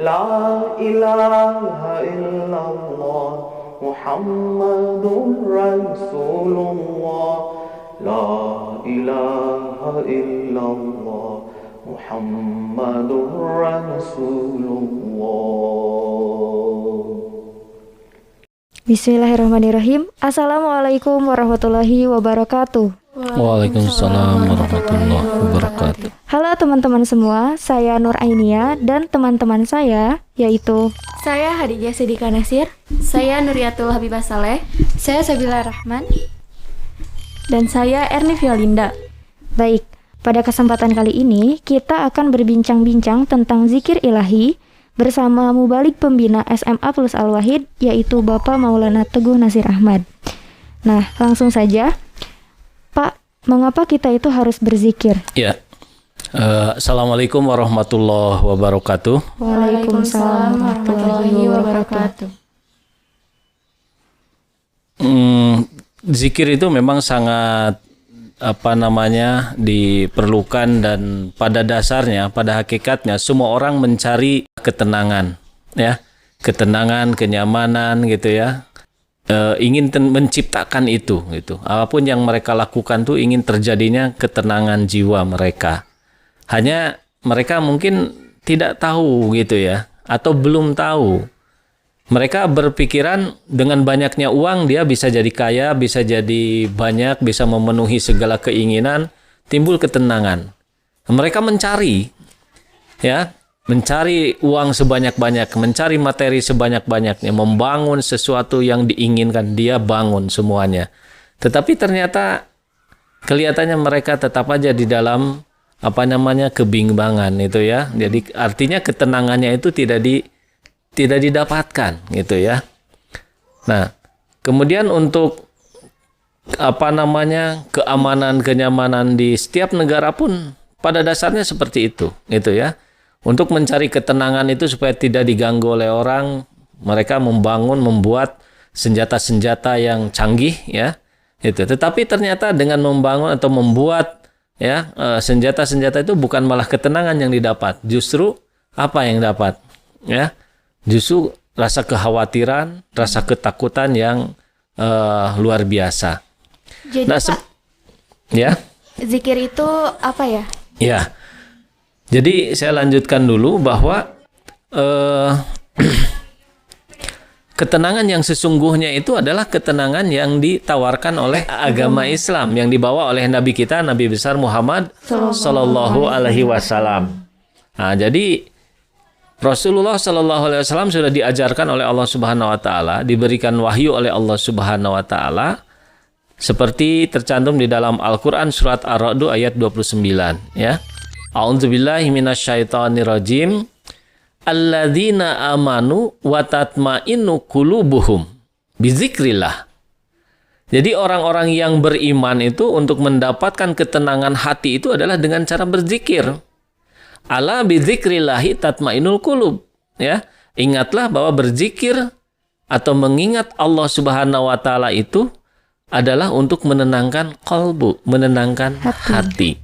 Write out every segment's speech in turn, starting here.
La ilaha illallah Muhammadur Rasulullah. La ilaha illallah Muhammadur Rasulullah. Bismillahirrahmanirrahim. Assalamualaikum warahmatullahi wabarakatuh. Waalaikumsalam warahmatullahi wabarakatuh. Halo teman-teman semua, saya Nur Ainia dan teman-teman saya yaitu saya Hadijah Sidika Nasir, saya Nuriatul Habibah Saleh, saya Sabila Rahman, dan saya Erni Violinda. Baik, pada kesempatan kali ini kita akan berbincang-bincang tentang zikir ilahi bersama Mubalik Pembina SMA Plus Al-Wahid, yaitu Bapak Maulana Teguh Nasir Ahmad. Nah, langsung saja. Pak, mengapa kita itu harus berzikir? Ya, Assalamualaikum warahmatullahi wabarakatuh. Waalaikumsalam warahmatullahi wabarakatuh. Zikir itu memang sangat diperlukan, dan pada dasarnya, pada hakikatnya semua orang mencari ketenangan, ya, ketenangan, kenyamanan, gitu ya. Ingin menciptakan itu, gitu. Apapun yang mereka lakukan tuh ingin terjadinya ketenangan jiwa mereka. Hanya mereka mungkin tidak tahu, gitu ya, atau belum tahu. Mereka berpikiran dengan banyaknya uang dia bisa jadi kaya, bisa jadi banyak, bisa memenuhi segala keinginan, timbul ketenangan. Mereka mencari, ya, mencari uang sebanyak-banyak, mencari materi sebanyak-banyaknya, membangun sesuatu yang diinginkan, dia bangun semuanya. Tetapi ternyata kelihatannya mereka tetap aja di dalam kebimbangan itu, ya. Jadi artinya ketenangannya itu tidak didapatkan, gitu ya. Nah, kemudian untuk keamanan, kenyamanan di setiap negara pun pada dasarnya seperti itu, gitu ya. Untuk mencari ketenangan itu supaya tidak diganggu oleh orang, mereka membuat senjata-senjata yang canggih, ya. Itu. Tetapi ternyata dengan membangun atau membuat, ya, senjata-senjata itu bukan malah ketenangan yang didapat, justru apa yang dapat, ya? Justru rasa kekhawatiran, rasa ketakutan yang luar biasa. Jadi Pak, ya, zikir itu apa ya? Ya. Jadi saya lanjutkan dulu bahwa ketenangan yang sesungguhnya itu adalah ketenangan yang ditawarkan oleh agama Islam, yang dibawa oleh Nabi kita, Nabi besar Muhammad Sallallahu Alaihi Wasallam. Nah, jadi Rasulullah Sallallahu Alaihi Wasallam sudah diajarkan oleh Allah Subhanahu Wa Taala, diberikan wahyu oleh Allah Subhanahu Wa Taala, seperti tercantum di dalam Al-Quran surat Ar-Ra'd ayat 29, ya. A'udzubillahi minasyaitonirrajim. Alladzina amanu wa tatma'innu qulubuhum bizikrillah. Jadi orang-orang yang beriman itu untuk mendapatkan ketenangan hati itu adalah dengan cara berzikir. Ala bizikrillahi tatma'innul qulub, ya. Ingatlah bahwa berzikir atau mengingat Allah Subhanahu wa taala itu adalah untuk menenangkan qalbu, menenangkan hati.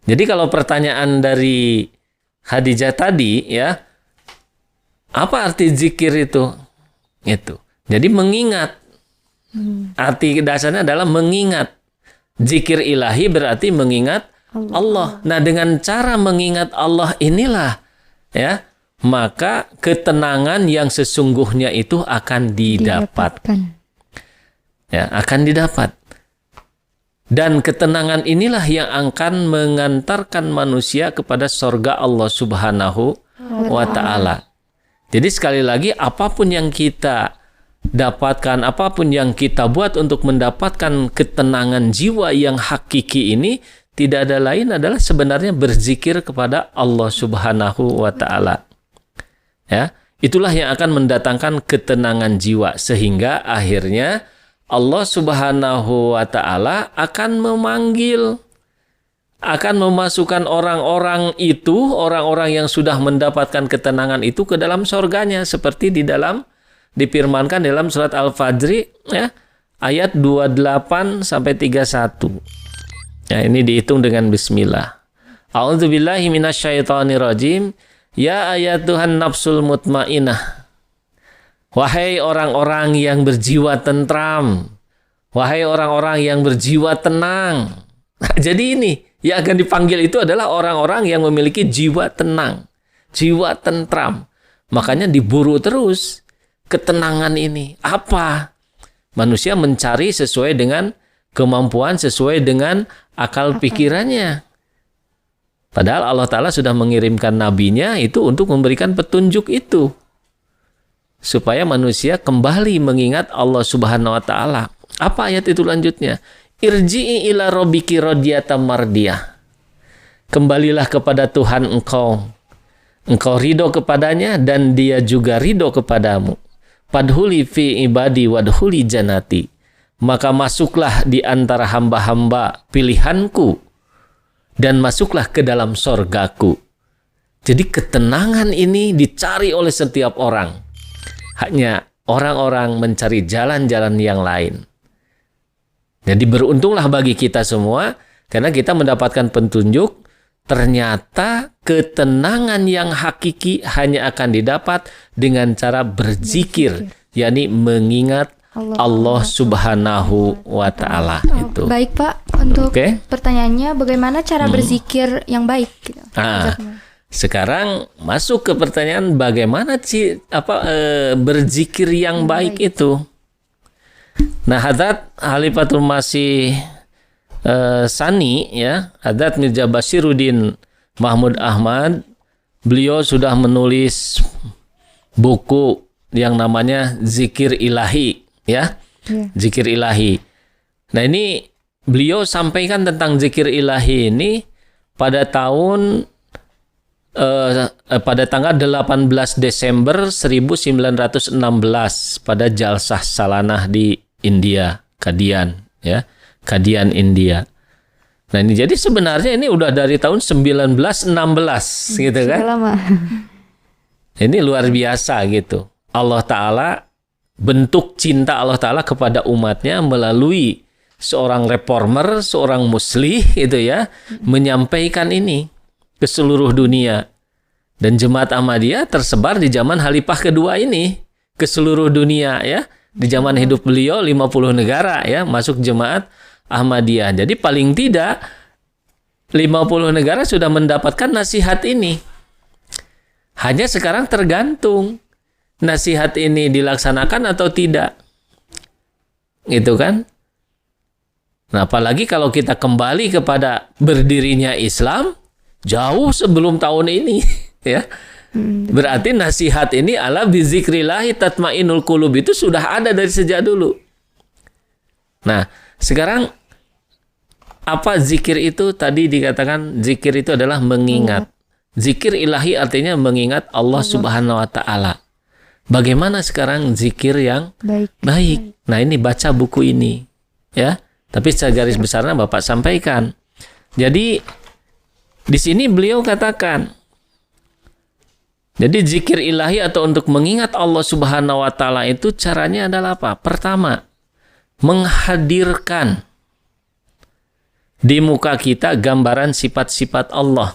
Jadi kalau pertanyaan dari Hadijah tadi, ya, apa arti zikir itu? Itu. Jadi mengingat. Arti dasarnya adalah mengingat. Zikir ilahi berarti mengingat Allah. Nah, dengan cara mengingat Allah inilah, ya, maka ketenangan yang sesungguhnya itu akan didapatkan. Ya, akan didapat. Dan ketenangan inilah yang akan mengantarkan manusia kepada surga Allah Subhanahu wa Ta'ala. Jadi sekali lagi, apapun yang kita dapatkan, apapun yang kita buat untuk mendapatkan ketenangan jiwa yang hakiki ini, tidak ada lain adalah sebenarnya berzikir kepada Allah Subhanahu wa Ta'ala. Ya, itulah yang akan mendatangkan ketenangan jiwa, sehingga akhirnya Allah Subhanahu wa Ta'ala akan memanggil, akan memasukkan orang-orang itu, orang-orang yang sudah mendapatkan ketenangan itu ke dalam surganya, seperti di dalam difirmankan dalam surat Al-Fajr, ya, ayat 28 sampai 31. Ya, ini dihitung dengan bismillah. A'udzubillahi minasyaitonirrajim. Ya ayatuhan nafsul mutmainah. Wahai orang-orang yang berjiwa tentram. Wahai orang-orang yang berjiwa tenang. Jadi ini yang akan dipanggil itu adalah orang-orang yang memiliki jiwa tenang, jiwa tentram. Makanya diburu terus ketenangan ini. Apa? Manusia mencari sesuai dengan kemampuan, sesuai dengan akal pikirannya. Padahal Allah Ta'ala sudah mengirimkan nabinya itu untuk memberikan petunjuk itu. Supaya manusia kembali mengingat Allah Subhanahu wa Ta'ala. Apa ayat itu lanjutnya? Irji'i ila rabbiki radiyatan mardiyah. Kembalilah kepada Tuhan engkau. Engkau ridho kepadanya dan dia juga ridho kepadamu. Padhuli fi ibadi wadhuli janati. Maka masuklah di antara hamba-hamba pilihanku dan masuklah ke dalam sorgaku. Jadi ketenangan ini dicari oleh setiap orang. Hanya orang-orang mencari jalan-jalan yang lain. Jadi beruntunglah bagi kita semua karena kita mendapatkan petunjuk. Ternyata ketenangan yang hakiki hanya akan didapat dengan cara berzikir, yakni mengingat Allah Subhanahu wa Ta'ala. Itu. Baik Pak, untuk pertanyaannya bagaimana cara berzikir yang baik? Gitu. Sekarang masuk ke pertanyaan bagaimana berzikir yang baik itu. Nah, Hadrat Khalifatul Masih Sani, ya, Hadrat Mirza Bashiruddin Mahmud Ahmad, beliau sudah menulis buku yang namanya Zikir Ilahi, ya, Zikir Ilahi. Nah, ini beliau sampaikan tentang Zikir Ilahi ini pada tahun pada tanggal 18 Desember 1916 pada Jalsah Salanah di India, Kadian, ya. Kadian, India. Nah, ini jadi sebenarnya ini udah dari tahun 1916 gitu kan. Lama. Ini luar biasa gitu. Allah Ta'ala, bentuk cinta Allah Ta'ala kepada umatnya melalui seorang reformer, seorang muslih gitu ya, menyampaikan ini ke seluruh dunia. Dan Jemaat Ahmadiyah tersebar di zaman Khalifah kedua ini ke seluruh dunia ya. Di zaman hidup beliau 50 negara ya masuk Jemaat Ahmadiyah. Jadi paling tidak 50 negara sudah mendapatkan nasihat ini. Hanya sekarang tergantung nasihat ini dilaksanakan atau tidak. Gitu kan? Nah, apalagi kalau kita kembali kepada berdirinya Islam jauh sebelum tahun ini ya. Berarti nasihat ini ala bizikrillahi tatmainul qulub itu sudah ada dari sejak dulu. Nah, sekarang apa zikir itu? Tadi dikatakan zikir itu adalah mengingat. Zikir ilahi artinya mengingat Allah Subhanahu wa Ta'ala. Bagaimana sekarang zikir yang baik? Nah, ini baca buku ini ya. Tapi secara garis besarnya Bapak sampaikan. Jadi di sini beliau katakan, jadi zikir ilahi atau untuk mengingat Allah Subhanahu wa Ta'ala itu caranya adalah apa? Pertama, menghadirkan di muka kita gambaran sifat-sifat Allah.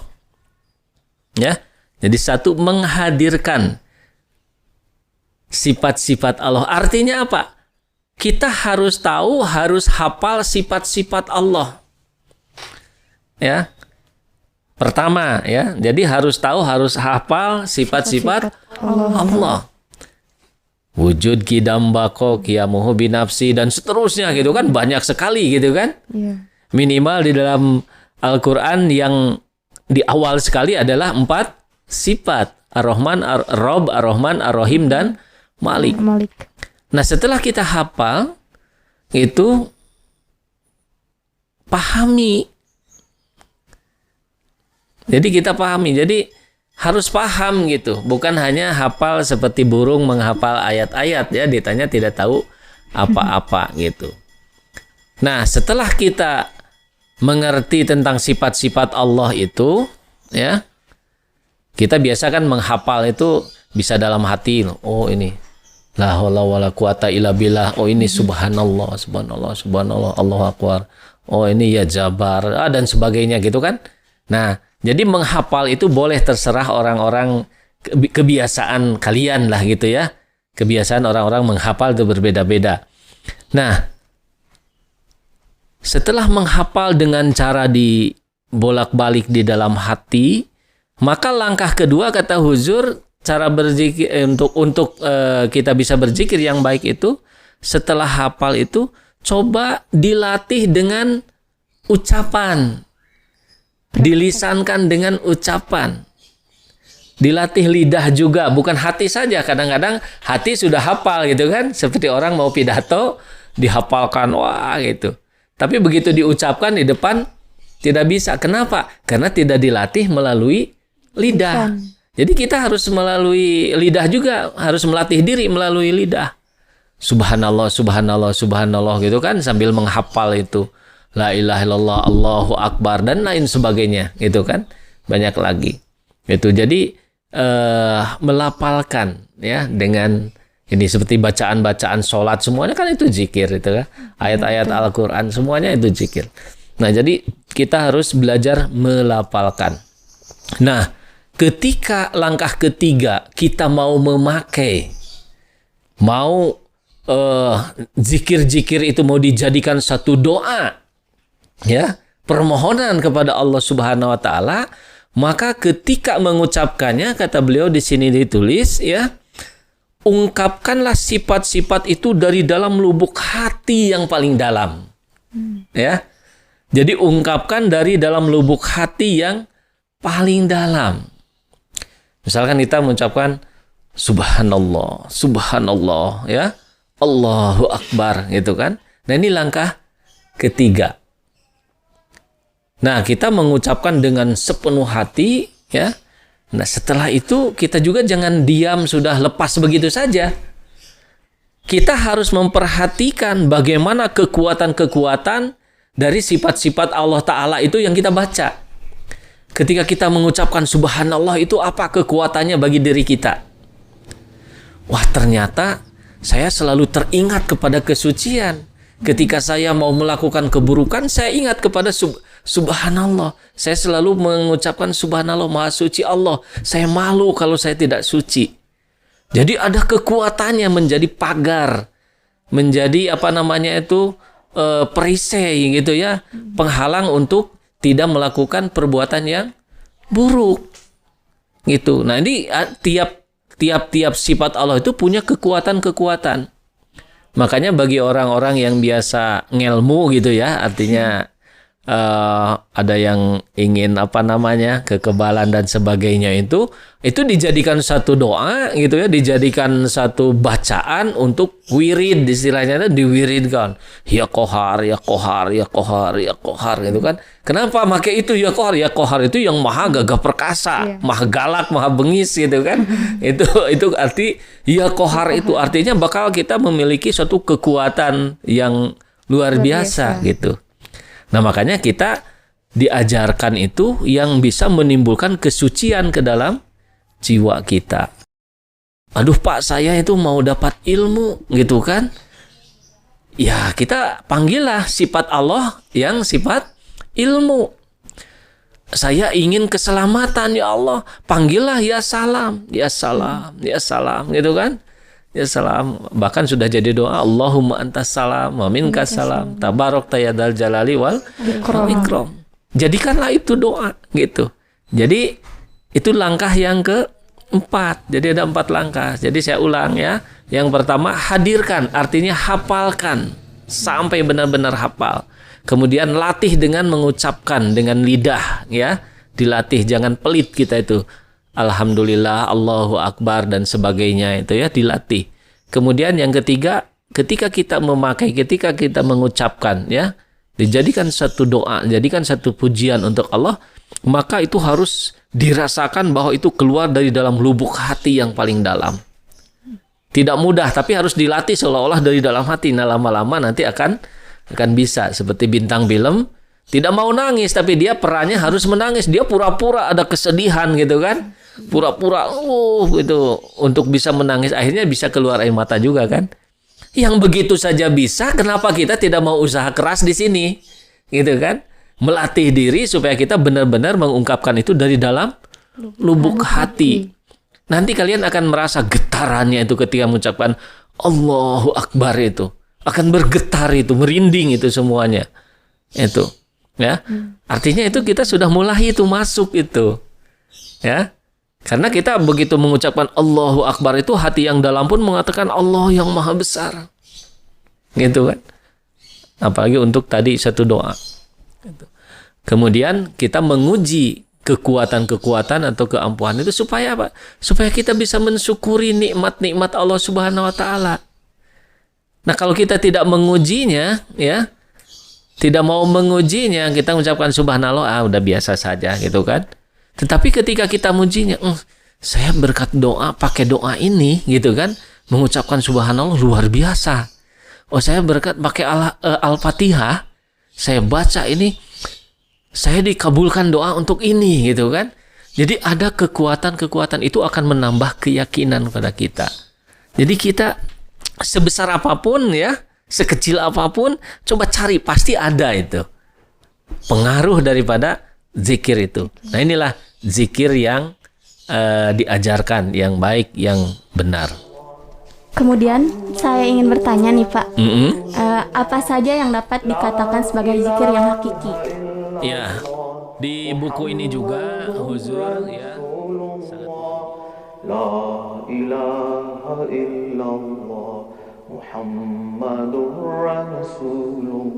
Ya. Jadi satu, menghadirkan sifat-sifat Allah. Artinya apa? Kita harus tahu, harus hafal sifat-sifat Allah. Ya. Pertama ya. Jadi harus tahu, harus hafal sifat-sifat Allah. Wujud kidam bako kiamuhu binafsi dan seterusnya gitu kan, banyak sekali gitu kan. Minimal di dalam Al-Quran yang di awal sekali adalah 4 sifat. Ar-Rahman, Ar-Rob, Ar-Rahman, Ar-Rahim, dan Malik. Nah, setelah kita hafal, itu pahami. Jadi kita pahami. Jadi harus paham gitu. Bukan hanya hafal seperti burung menghafal ayat-ayat ya. Ditanya tidak tahu apa-apa gitu. Nah, setelah kita mengerti tentang sifat-sifat Allah itu, ya, kita biasa kan menghafal itu bisa dalam hati. Oh ini, la haula wala quwata illa billah. Oh ini subhanallah, subhanallah, subhanallah, Allahu akbar. Oh ini ya Jabar, dan sebagainya gitu kan. Nah, Jadi menghafal itu boleh, terserah orang-orang, kebiasaan kalian lah gitu ya. Kebiasaan orang-orang menghafal itu berbeda-beda. Nah, setelah menghafal dengan cara dibolak-balik di dalam hati, maka langkah kedua kata Huzur, cara berzikir untuk kita bisa berzikir yang baik itu, setelah hafal itu coba dilatih dengan ucapan. Dilisankan dengan ucapan. Dilatih lidah juga, bukan hati saja. Kadang-kadang hati sudah hafal gitu kan. Seperti orang mau pidato, dihafalkan, wah gitu. Tapi begitu diucapkan di depan, tidak bisa. Kenapa? Karena tidak dilatih melalui lidah. Jadi kita harus melalui lidah juga. Harus melatih diri melalui lidah. Subhanallah, subhanallah, subhanallah gitu kan. Sambil menghafal itu. La ilaha illallah, Allahu Akbar, dan lain sebagainya gitu kan. Banyak lagi. Itu jadi melapalkan ya dengan ini seperti bacaan-bacaan sholat, semuanya kan itu zikir itu kan. Ayat-ayat Al-Qur'an semuanya itu zikir. Nah, jadi kita harus belajar melapalkan. Nah, ketika langkah ketiga kita mau memakai, mau zikir-zikir itu mau dijadikan satu doa, ya, permohonan kepada Allah Subhanahu wa taala, maka ketika mengucapkannya, kata beliau di sini ditulis ya, ungkapkanlah sifat-sifat itu dari dalam lubuk hati yang paling dalam. Ya. Jadi ungkapkan dari dalam lubuk hati yang paling dalam. Misalkan kita mengucapkan subhanallah, subhanallah ya. Allahu Akbar gitu kan. Nah, ini langkah ketiga. Nah, kita mengucapkan dengan sepenuh hati ya. Nah, setelah itu kita juga jangan diam sudah lepas begitu saja. Kita harus memperhatikan bagaimana kekuatan-kekuatan dari sifat-sifat Allah Ta'ala itu yang kita baca. Ketika kita mengucapkan subhanallah, itu apa kekuatannya bagi diri kita? Wah, ternyata saya selalu teringat kepada kesucian. Ketika saya mau melakukan keburukan, saya ingat kepada subhanallah. Saya selalu mengucapkan subhanallah, maha suci Allah. Saya malu kalau saya tidak suci. Jadi ada kekuatannya menjadi pagar, menjadi perisai gitu ya, penghalang untuk tidak melakukan perbuatan yang buruk. Gitu. Nah, ini tiap sifat Allah itu punya kekuatan-kekuatan. Makanya bagi orang-orang yang biasa ngelmu gitu ya, artinya ada yang ingin kekebalan dan sebagainya, itu dijadikan satu doa gitu ya, dijadikan satu bacaan untuk wirid, istilahnya itu diwiridkan. Ya Qahar, ya Qahar, ya Qahar, ya Qahar gitu kan. Kenapa pakai itu ya Qahar? Ya Qahar itu yang maha gagah perkasa, maha galak, maha bengis gitu kan. Itu arti ya Qahar itu artinya bakal kita memiliki suatu kekuatan yang luar biasa gitu. Nah, makanya kita diajarkan itu yang bisa menimbulkan kesucian ke dalam jiwa kita. Aduh Pak, saya itu mau dapat ilmu gitu kan. Ya, kita panggillah sifat Allah yang sifat ilmu. Saya ingin keselamatan ya Allah, panggillah ya salam, ya salam, ya salam gitu kan. Ya salam, bahkan sudah jadi doa, Allahumma antas salam wa minkas salam, tabarak tayadal jalali wal ikram. Jadikanlah itu doa gitu. Jadi itu langkah yang keempat. Jadi ada 4 langkah. Jadi saya ulang ya. Yang pertama, hadirkan, artinya hafalkan sampai benar-benar hafal. Kemudian latih dengan mengucapkan dengan lidah ya. Dilatih, jangan pelit kita itu. Alhamdulillah, Allahu Akbar dan sebagainya itu ya, dilatih. Kemudian yang ketiga, ketika kita memakai, ketika kita mengucapkan ya, dijadikan satu doa, jadikan satu pujian untuk Allah, maka itu harus dirasakan bahwa itu keluar dari dalam lubuk hati yang paling dalam. Tidak mudah, tapi harus dilatih seolah-olah dari dalam hati. Nah, lama-lama nanti akan bisa seperti bintang film. Tidak mau nangis, tapi dia perannya harus menangis. Dia pura-pura ada kesedihan gitu kan. Pura-pura gitu untuk bisa menangis. Akhirnya bisa keluar air mata juga kan. Yang begitu saja bisa, kenapa kita tidak mau usaha keras di sini? Gitu kan. melatih diri supaya kita benar-benar mengungkapkan itu dari dalam lubuk hati. Nanti kalian akan merasa getarannya itu ketika mengucapkan Allahu Akbar itu. Akan bergetar itu, merinding itu semuanya. Itu. Ya. Artinya itu kita sudah mulai itu masuk itu. Ya. Karena kita begitu mengucapkan Allahu Akbar itu, hati yang dalam pun mengatakan Allah yang maha besar. Gitu kan. Apalagi untuk tadi satu doa. Kemudian kita menguji kekuatan-kekuatan atau keampuhan itu supaya apa? Supaya kita bisa mensyukuri nikmat-nikmat Allah Subhanahu wa taala. Nah, kalau kita tidak mengujinya, ya, tidak mau mengujinya, kita mengucapkan subhanallah, udah biasa saja gitu kan. Tetapi ketika kita mengujinya, saya berkat doa, pakai doa ini gitu kan, mengucapkan subhanallah luar biasa. Oh, saya berkat pakai Al-Fatihah, saya baca ini, saya dikabulkan doa untuk ini gitu kan. Jadi ada kekuatan-kekuatan itu akan menambah keyakinan pada kita. Jadi kita sebesar apapun ya, sekecil apapun, coba cari, pasti ada itu pengaruh daripada zikir itu. Nah, inilah zikir yang diajarkan, yang baik, yang benar. Kemudian saya ingin bertanya nih Pak, apa saja yang dapat dikatakan sebagai zikir yang hakiki? Ya, di buku ini juga Huzur ya. La ilaha illallah Muhammadur Rasulullah.